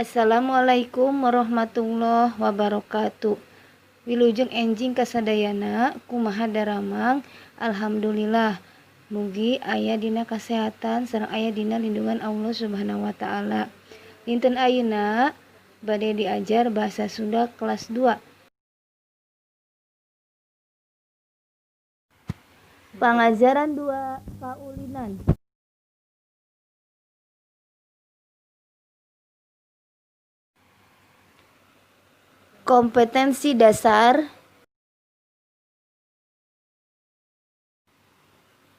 Assalamualaikum warahmatullahi wabarakatuh. Wilujeng enjing kasadayana kumaha daramang. Alhamdulillah. Mugi aya dina kasehatan sareng aya dina lindungan Allah Subhanahu wa taala. Dinten ayeuna bade diajar bahasa Sunda kelas 2. Pangajaran 2 Kaulinan. Kompetensi dasar.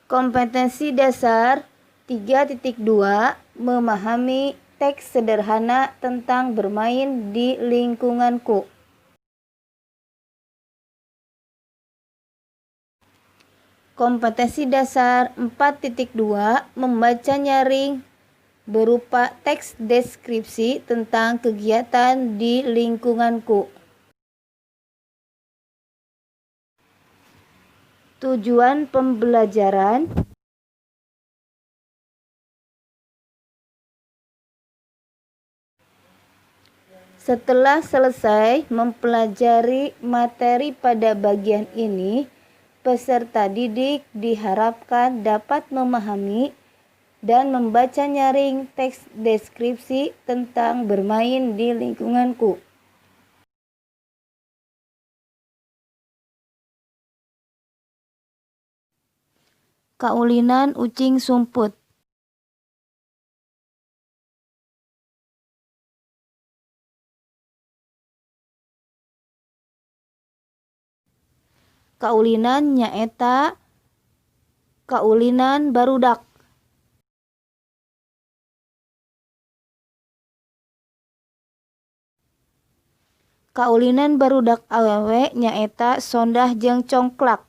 Kompetensi dasar 3.2 memahami teks sederhana tentang bermain di lingkunganku. Kompetensi dasar 4.2 membaca nyaring berupa teks deskripsi tentang kegiatan di lingkunganku. Tujuan pembelajaran. Setelah selesai mempelajari materi pada bagian ini, peserta didik diharapkan dapat memahami dan membaca nyaring teks deskripsi tentang bermain di lingkunganku. Kaulinan ucing sumput. Kaulinan nyaeta kaulinan barudak. Kaulinan barudak awewe nyaeta sondah jeung congklak.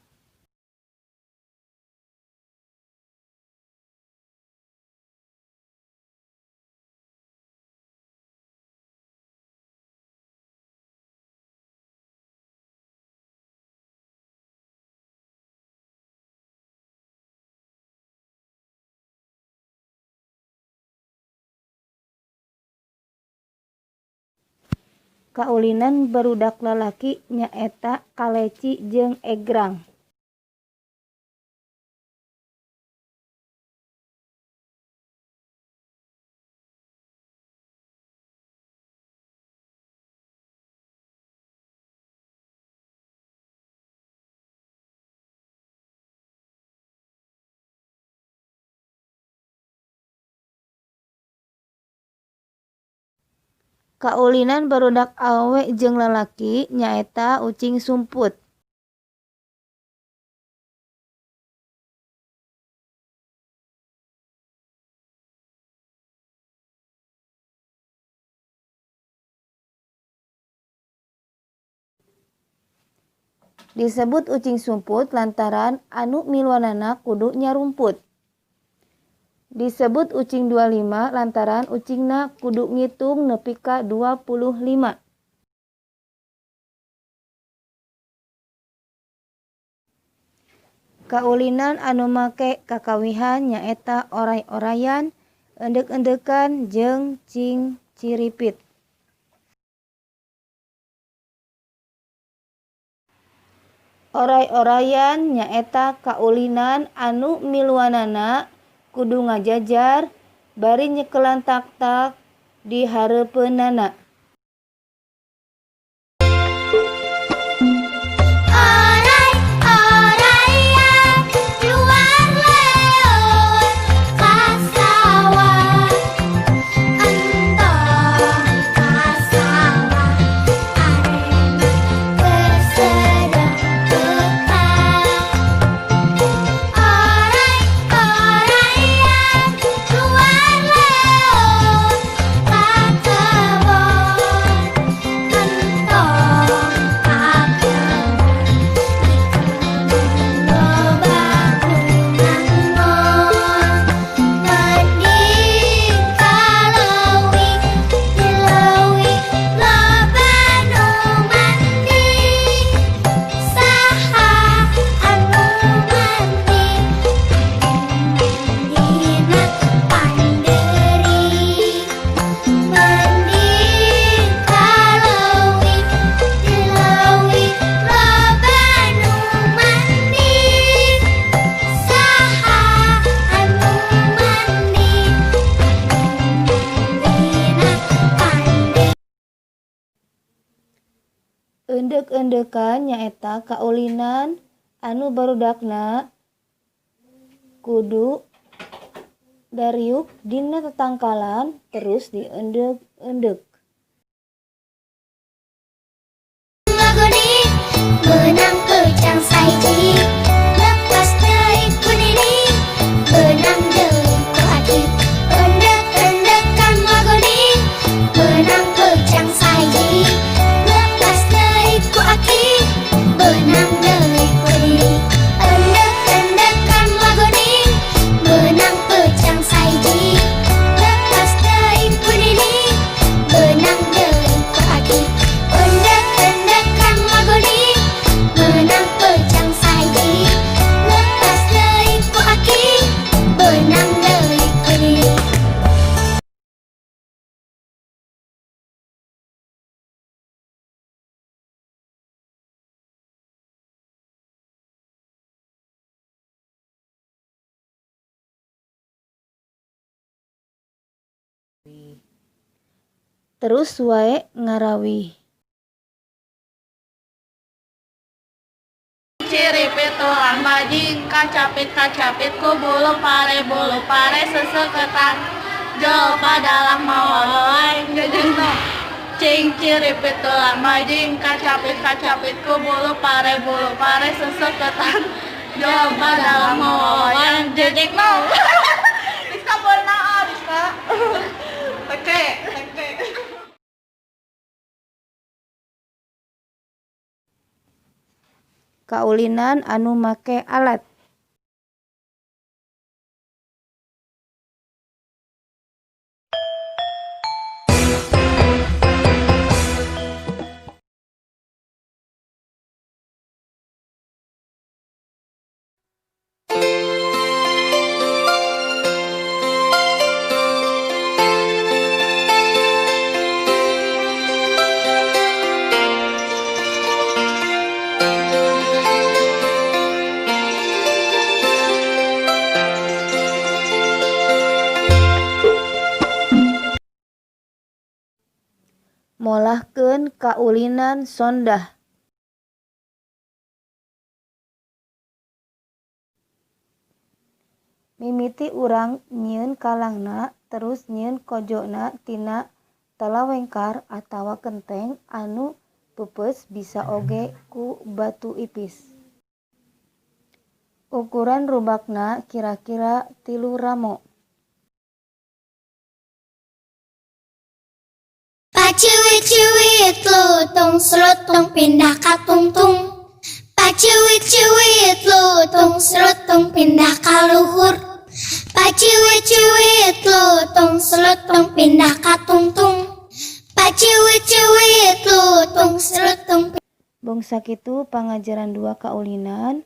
Kaulinan barudak lalaki nyaeta kaleci jeung egrang. Kaulinan barudak awewe jeung lalaki nyaeta ucing sumput. Disebut ucing sumput lantaran anu miluanana kudu nyarumput. Disebut ucing 25 lantaran ucingna kudu ngitung nepi ka 25. Kaulinan anu make kakawihan nyaeta oray-orayan, endek-endekan jeung cing-ciripit. Oray-orayan nyaeta kaulinan anu miluanana kudu ngajajar bari nyekelan tak-tak di hareupeunana. Keluar lewat Endek-endekan nyaeta kaulinan anu barudakna kudu dariuk dina tatangkalan terus diendek-endek. Benang pecang saiji lepas deui ku diri benang deui ku aki endek-endekan magoni benang pecang saiji lepas deui ku aki benang deui ku diri endek-endekan magoni benang pecang saiji lepas deui ku diri benang deui ku aki endek-endekan magoni benang pecang saiji lepas deui ku aki benang deui ku diri. Terus wae ngarawih. Ciripit tulang bajing kacapit ku bulu pare seseketan jol padalah mawai jejeno cing ciripit tulang bajing kacapit ku bulu pare seseketan jol padalah mawai jejeno Rizka benar Rizka Oke Kaulinan anu make alat. Molahkeun kaulinan sondah. Mimiti urang nyieun kalangna terus nyieun kojona tina talawengkar atawa kenteng anu peupeus bisa oge ku batu ipis. Ukuran rubakna kira-kira 3 ramo. Paciwit-ciwit lutung selutung pindah ka tungtung. Paciwit-ciwit lutung selutung pindah ka luhur. Paciwit-ciwit lutung selutung pindah ka tungtung. Paciwit-ciwit lutung selutung. Bung sakitu pangajaran 2 kaulinan.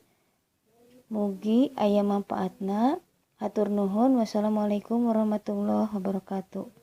Mugi aya manfaatna. Hatur nuhun. Wassalamualaikum warahmatullahi wabarakatuh.